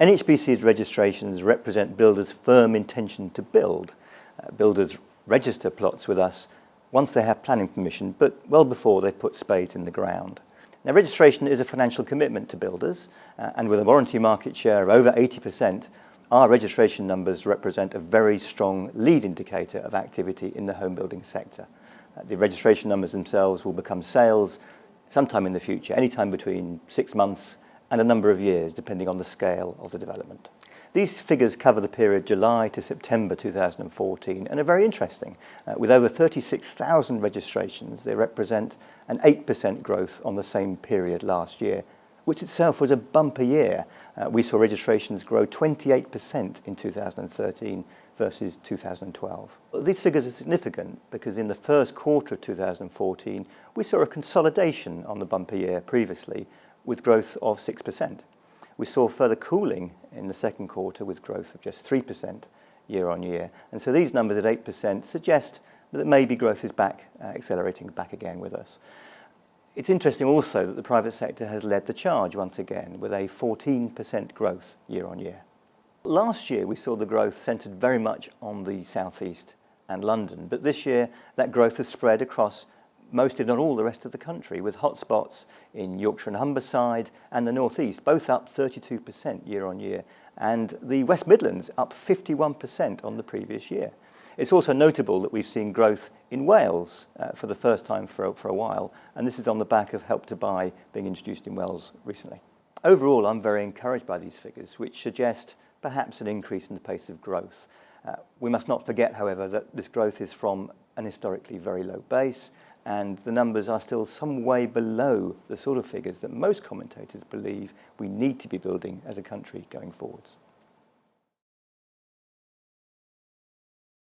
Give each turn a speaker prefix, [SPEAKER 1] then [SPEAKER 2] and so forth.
[SPEAKER 1] NHBC's registrations represent builders' firm intention to build. Builders register plots with us once they have planning permission, but well before they've put spades in the ground. Now, registration is a financial commitment to builders, and with a warranty market share of over 80%, our registration numbers represent a very strong lead indicator of activity in the home building sector. The registration numbers themselves will become sales sometime in the future, anytime between 6 months and a number of years, depending on the scale of the development. These figures cover the period July to September 2014 and are very interesting. With over 36,000 registrations, they represent an 8% growth on the same period last year, which itself was a bumper year. We saw registrations grow 28% in 2013 versus 2012. These figures are significant because in the first quarter of 2014, we saw a consolidation on the bumper year previously with growth of 6%. We saw further cooling in the second quarter with growth of just 3% year on year. And so these numbers at 8% suggest that maybe growth is back, accelerating back again with us. It's interesting also that the private sector has led the charge once again with a 14% growth year on year. Last year we saw the growth centred very much on the South East and London, but this year that growth has spread across most, if not all, the rest of the country, with hotspots in Yorkshire and Humberside and the North East, both up 32% year on year, and the West Midlands up 51% on the previous year. It's also notable that we've seen growth in Wales for the first time for a while, and this is on the back of Help to Buy being introduced in Wales recently. Overall, I'm very encouraged by these figures, which suggest perhaps an increase in the pace of growth. We must not forget, however, that this growth is from an historically very low base, and the numbers are still some way below the sort of figures that most commentators believe we need to be building as a country going forwards.